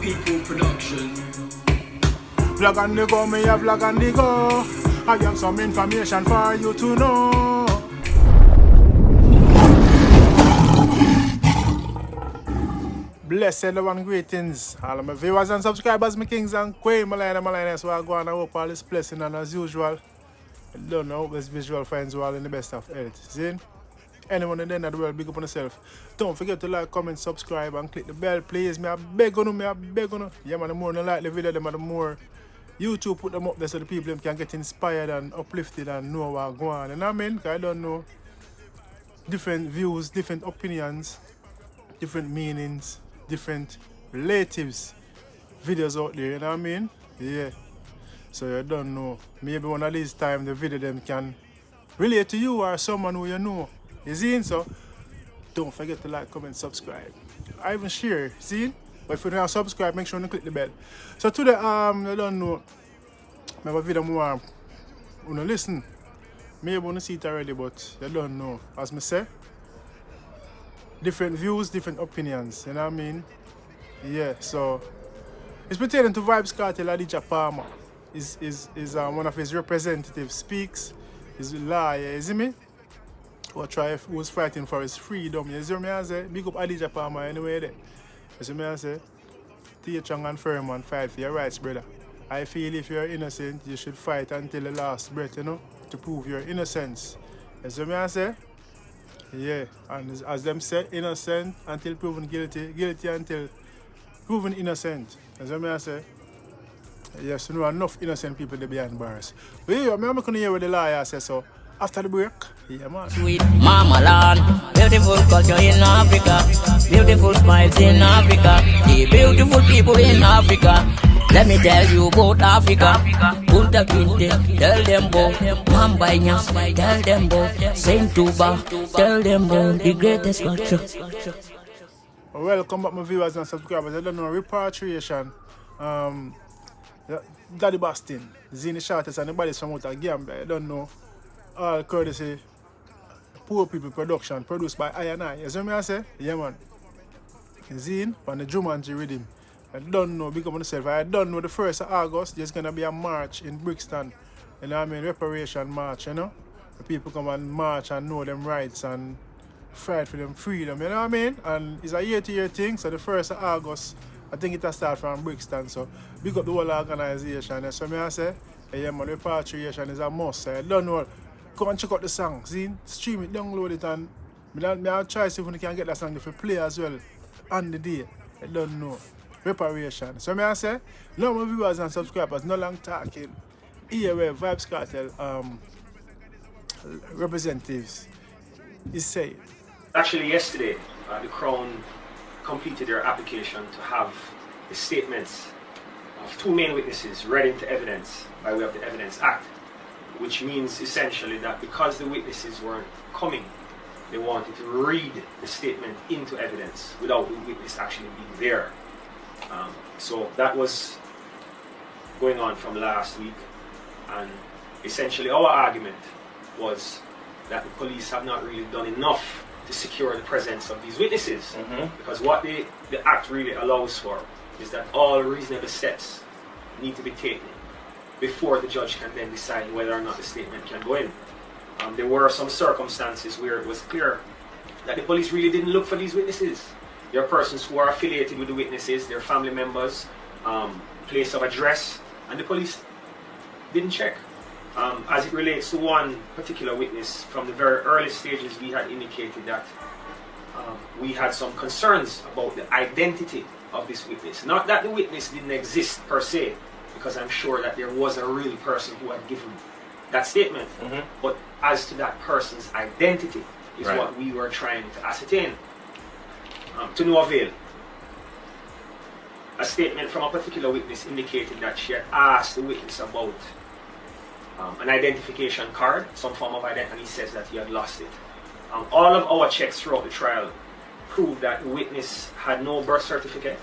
People production. Vlog on the go, me a vlog on the go. I have some information for you to know. Blessed and greetings, all of my viewers and subscribers, my kings and queens, my lioness, so I go on and hope all is blessing and as usual. I don't know, this visual finds you all in the best of health. See? Anyone in the end of the world, big up on yourself. Don't forget to like, comment, subscribe, and click the bell, please. Me a beg on you, Yeah, man, the more you like the video, the more YouTube put them up there so the people can get inspired and uplifted and know what's going on. You know what I mean? 'Cause I don't know. Different views, different opinions, different meanings, different relatives videos out there, you know what I mean? Yeah. So you don't know. Maybe one of these times the video them can relate to you or someone who you know. You see? So don't forget to like, comment, subscribe. I even share, see? But if you don't subscribe, make sure you click the bell. So today, you don't know. I have a video more. You know, listen. Maybe you see it already, but you don't know. As I say, different views, different opinions. You know what I mean? Yeah, so it's pertaining to Vybz Kartel Adidja Palmer. Is one of his representatives speaks. He's a lawyer, you see me? Who was fighting for his freedom. You see me I say? Big up Adidja Palmer anyway there. You see me I say? Stay strong and firm and fight for your rights, brother. I feel if you're innocent, you should fight until the last breath, you know, to prove your innocence. You see me I say? Yeah, and as them say, innocent until proven guilty, guilty until proven innocent. You see me I say? Yes, you know enough innocent people to behind bars. But yeah, I'm going to hear what the lawyer says, so after the break, yeah man. Sweet mama land, beautiful culture in Africa, beautiful smiles in Africa, the beautiful people in Africa. Let me tell you about Africa. Punta Kinte, tell them about Mambainya, tell them about Saint Tuba, tell them about the greatest culture. Welcome back my viewers and subscribers. I don't know, repatriation. Daddy Bastin, Zini Shortest and the bodies from out of Gambia. I don't know. All courtesy Poor People Production, produced by I&I. You see what I say? Yeah man. Zine on the Jumanji rhythm. I don't know, big up on myself. I don't know the 1st of August there's gonna be a march in Brixton. You know what I mean? Reparation march, you know? The people come and march and know them rights and fight for them freedom, you know what I mean? And it's a year-to-year thing, so the 1st of August I think it'll start from Brixton, so big up the whole organization. So I say, yeah man, repatriation is a must. I don't know. Go and check out the song, see? Stream it, download it, and I'll try to see if we can get that song if we play as well on the day. I don't know. Reparation. So I say, no more viewers and subscribers, no long talking. Here where Vybz Kartel representatives is saying. Actually yesterday, the Crown completed their application to have the statements of 2 main witnesses read into evidence by way of the Evidence Act, which means essentially that because the witnesses weren't coming, they wanted to read the statement into evidence without the witness actually being there. So that was going on from last week, and essentially our argument was that the police have not really done enough to secure the presence of these witnesses, because what the Act really allows for is that all reasonable steps need to be taken before the judge can then decide whether or not the statement can go in. There were some circumstances where it was clear that the police really didn't look for these witnesses. There are persons who are affiliated with the witnesses, their family members, place of address, and the police didn't check. As it relates to one particular witness, from the very early stages we had indicated that we had some concerns about the identity of this witness. Not that the witness didn't exist per se, because I'm sure that there was a real person who had given that statement, but as to that person's identity is what we were trying to ascertain. To no avail. A statement from a particular witness indicated that she had asked the witness about an identification card, some form of identity, and he says that he had lost it. All of our checks throughout the trial proved that the witness had no birth certificate,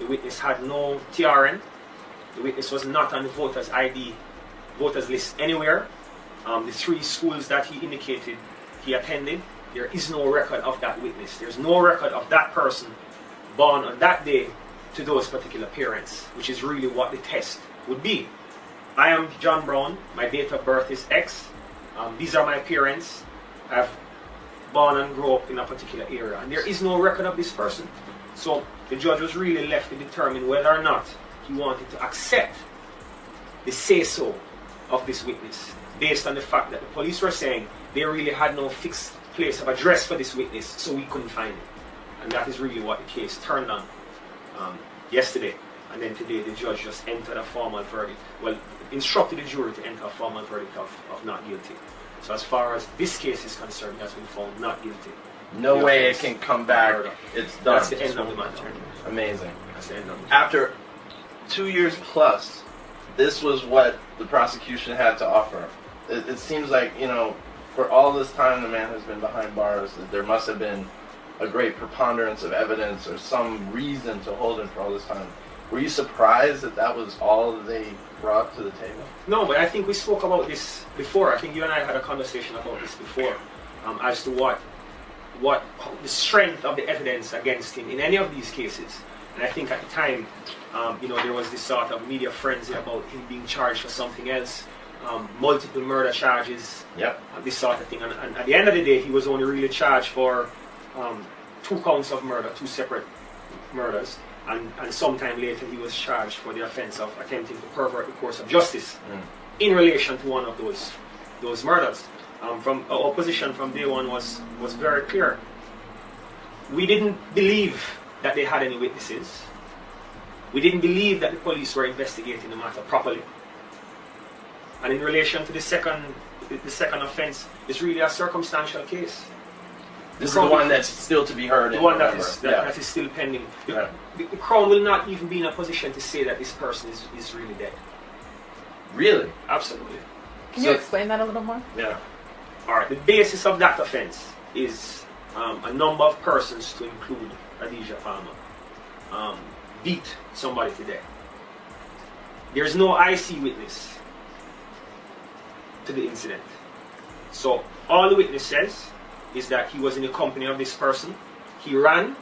the witness had no TRN, the witness was not on the voters list anywhere. The 3 schools that he indicated he attended, there is no record of that witness. There's no record of that person born on that day to those particular parents, which is really what the test would be. I am John Brown, my date of birth is X, these are my parents, I've born and grew up in a particular area, and there is no record of this person. So the judge was really left to determine whether or not he wanted to accept the say-so of this witness, based on the fact that the police were saying they really had no fixed place of address for this witness, so we couldn't find it. And that is really what the case turned on yesterday. And then today the judge just entered a formal verdict. Well, instructed the jury to enter a formal verdict of not guilty. So as far as this case is concerned, he has been found not guilty. No way it can come back. It's done. That's the end of the matter. Amazing. That's the end of it. After 2 years plus, this was what the prosecution had to offer. It seems like, you know, for all this time the man has been behind bars, there must have been a great preponderance of evidence or some reason to hold him for all this time. Were you surprised that that was all they brought to the table? No, but I think we spoke about this before. I think you and I had a conversation about this before, as to what the strength of the evidence against him in any of these cases. And I think at the time, there was this sort of media frenzy about him being charged for something else, multiple murder charges, this sort of thing. And at the end of the day, he was only really charged for 2 counts of murder, 2 separate murders. And sometime later he was charged for the offense of attempting to pervert the course of justice in relation to one of those murders. From our position from day one was very clear. We didn't believe that they had any witnesses. We didn't believe that the police were investigating the matter properly. And in relation to the second offense, it's really a circumstantial case. This is the one that's still to be heard. The one that is still pending. The Crown will not even be in a position to say that this person is really dead. Really? Absolutely. Can you explain that a little more? Yeah. Alright, the basis of that offense is a number of persons, to include Adidja Palmer, beat somebody to death. There's no IC witness to the incident. So all the witness says is that he was in the company of this person. He ran,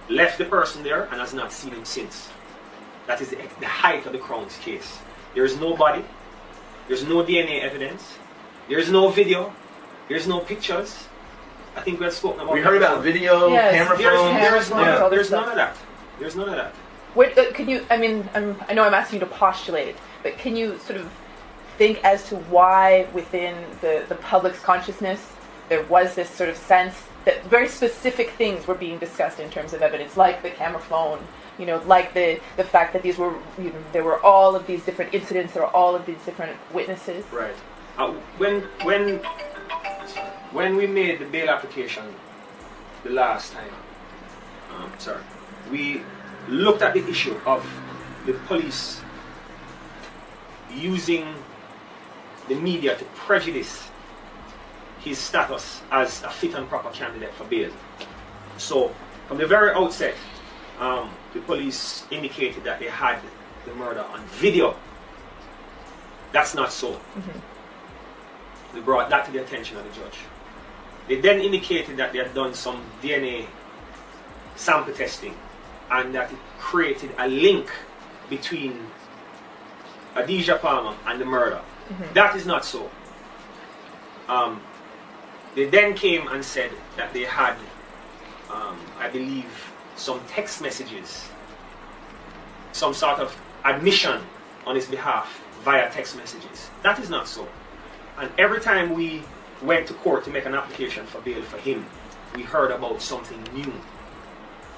left the person there, and has not seen him since. That is the height of the Crown's case. There is no body, there's no DNA evidence, there's no video, there's no pictures. I think we had spoken about. We heard about video, camera phones. There's none of that. There's none of that. Wait, can you? I mean, I know I'm asking you to postulate, but can you sort of think as to why within the public's consciousness there was this sort of sense that very specific things were being discussed in terms of evidence, like the camera phone, like the fact that these were, there were all of these different incidents, there were all of these different witnesses. Right. When we made the bail application the last time, we looked at the issue of the police using the media to prejudice his status as a fit and proper candidate for bail. So, from the very outset, the police indicated that they had the murder on video. That's not so. They brought that to the attention of the judge. They then indicated that they had done some DNA sample testing and that it created a link between Adidja Palmer and the murder. That is not so. They then came and said that they had, I believe, some text messages, some sort of admission on his behalf via text messages. That is not so. And every time we went to court to make an application for bail for him, we heard about something new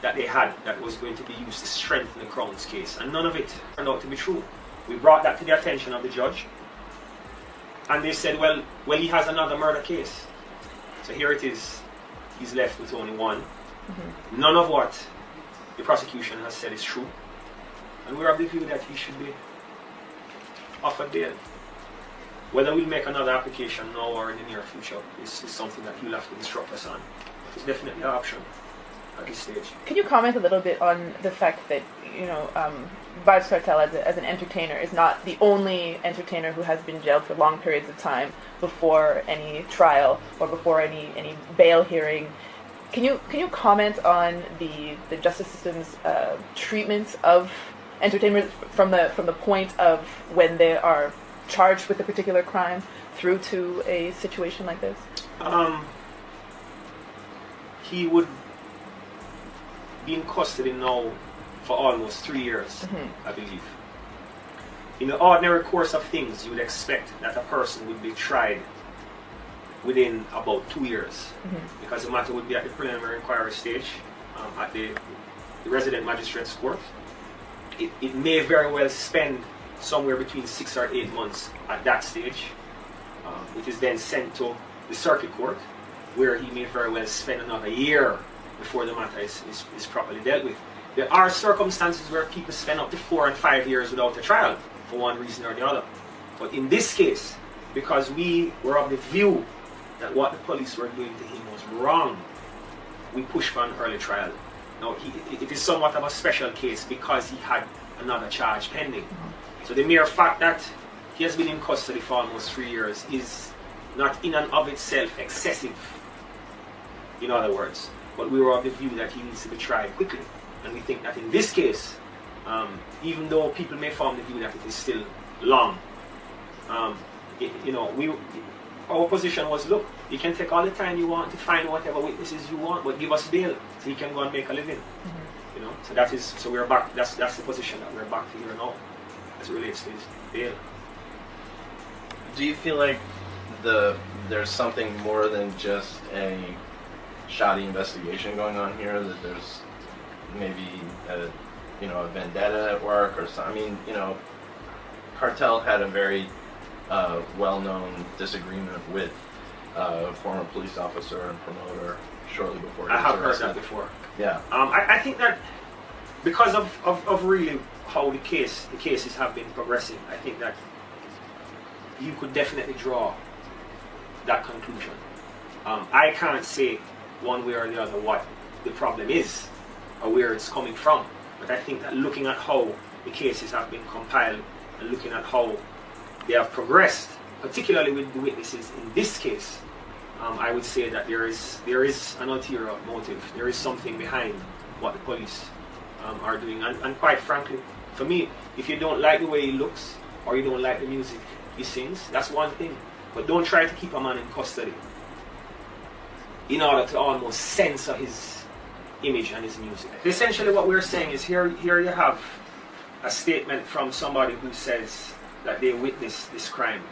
that they had that was going to be used to strengthen the Crown's case. And none of it turned out to be true. We brought that to the attention of the judge. And they said, well, he has another murder case. So here it is. He's left with only one. None of what the prosecution has said is true. And we're of the view that he should be offered bail. Whether we'll make another application now or in the near future is something that he'll have to instruct us on. It's definitely an option at this stage. Can you comment a little bit on the fact that, Vybz Kartel as an entertainer is not the only entertainer who has been jailed for long periods of time before any trial or before any bail hearing. Can you comment on the justice system's treatment of entertainers from the point of when they are charged with a particular crime through to a situation like this? He would be in custody now for almost 3 years, I believe. In the ordinary course of things, you would expect that a person would be tried within about 2 years, because the matter would be at the preliminary inquiry stage at the resident magistrate's court. It may very well spend somewhere between 6 or 8 months at that stage. It is then sent to the circuit court, where he may very well spend another year before the matter is properly dealt with. There are circumstances where people spend up to 4 and 5 years without a trial, for one reason or the other. But in this case, because we were of the view that what the police were doing to him was wrong, we pushed for an early trial. Now, it is somewhat of a special case because he had another charge pending. So the mere fact that he has been in custody for almost 3 years is not in and of itself excessive, in other words. But we were of the view that he needs to be tried quickly. And we think that in this case, even though people may form the view that it is still long, our position was, look, you can take all the time you want to find whatever witnesses you want, but give us bail so you can go and make a living. So we're back. That's the position that we're back to here now, as it relates to this bail. Do you feel like there's something more than just a shoddy investigation going on here? That there's maybe a vendetta at work or something? I mean, Kartel had a very well-known disagreement with a former police officer and promoter shortly before he was I have arrested. heard that before. Yeah. I think that because of really how the cases have been progressing, I think that you could definitely draw that conclusion. I can't say one way or the other what the problem is or where it's coming from, but I think that looking at how the cases have been compiled and looking at how they have progressed, particularly with the witnesses in this case, I would say that there is an ulterior motive. There is something behind what the police are doing. And quite frankly, for me, if you don't like the way he looks or you don't like the music he sings, that's one thing. But don't try to keep a man in custody in order to almost censor his image and his music. Essentially what we're saying is here you have a statement from somebody who says that they witnessed this crime,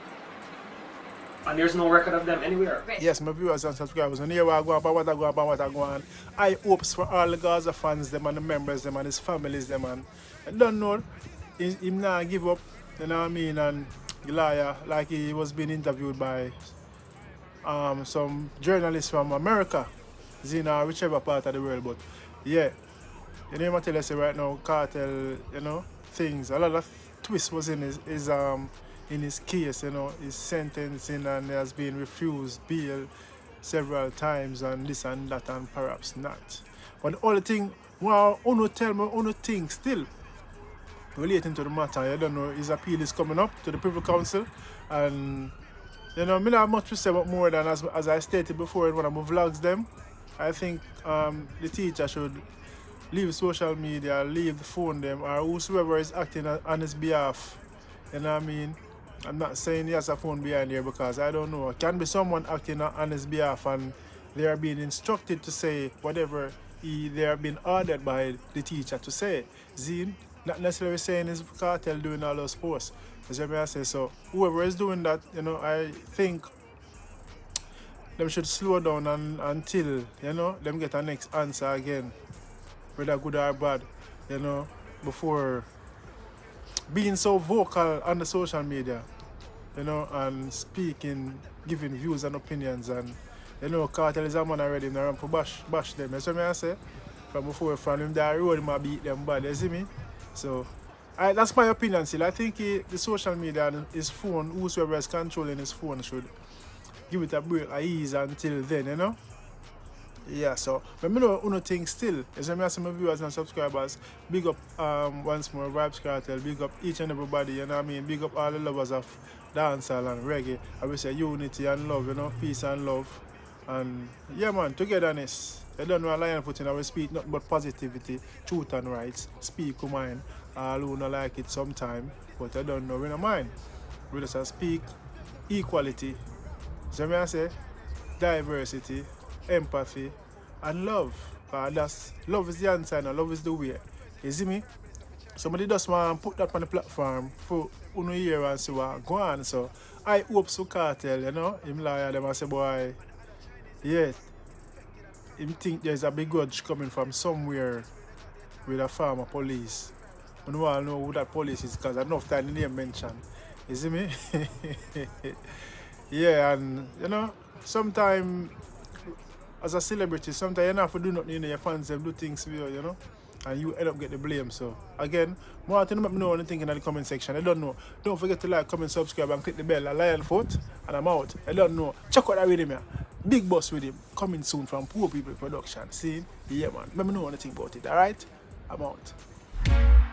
and there's no record of them anywhere. Yes, my viewers and subscribers, when you hear what I go on, I hopes for all the Gaza fans, them and the members, them and his families, them and I don't know, him not give up, you know what I mean, and liar, like he was being interviewed by some journalists from America, Zina, whichever part of the world, but yeah, you know what I tell you right now, Kartel, things, a lot of twist was in his case, his sentencing, and he has been refused bail several times and this and that and perhaps not. But the only thing, well, Uno tell me, Uno think still relating to the matter, you don't know, his appeal is coming up to the Privy Council, and me not have much to say about more than as I stated before in one of my vlogs them. I think the teacher should leave social media, leave the phone them, or whosoever is acting on his behalf. You know what I mean? I'm not saying he has a phone behind here because I don't know. It can be someone acting on his behalf and they are being instructed to say whatever they are being ordered by the teacher to say. Zine, not necessarily saying it's Kartel doing all those posts. As I say, so whoever is doing that, I think them should slow down until, them get a next answer again. Whether good or bad, before being so vocal on the social media, and speaking, giving views and opinions, and Kartel is a man already in the run for bash them. That's what I say. From before, from him that road, him beat them bad, you see me? So that's my opinion still. I think the social media and his phone, whosoever is controlling his phone should give it a break, a ease until then, Yeah, so but me know Uno thing still. As I say, my viewers and subscribers, big up once more Vibes Kartel, big up each and everybody, you know what I mean? Big up all the lovers of dancehall and reggae. I will say unity and love, peace and love. And yeah man, togetherness. They don't know a lion foot in our speak nothing but positivity, truth and rights, speak who mind. All who not like it sometime, but I don't know we no mind. We just speak equality. So me I say diversity, empathy, and love. That's love is the answer and love is the way. You see me? Somebody just want to put that on the platform for uno hear and see what go on. So I hope so Kartel, you know, him liar them and say boy, yeah, him think there's a big grudge coming from somewhere with a farmer police. We don't all know who that police is because enough time the name mentioned. You see me? Yeah, and you know, sometimes as a celebrity, sometimes you don't have to do nothing, you know, your fans them do things for you, you know, and you end up getting the blame. So again, more to let me know anything in the comment section. I don't know. Don't forget to like, comment, subscribe, and click the bell. A lion foot, and I'm out. I don't know. Check out that with him here. Big boss with him. Coming soon from Poor People Production. See? Yeah man. Let me know anything about it, alright? I'm out.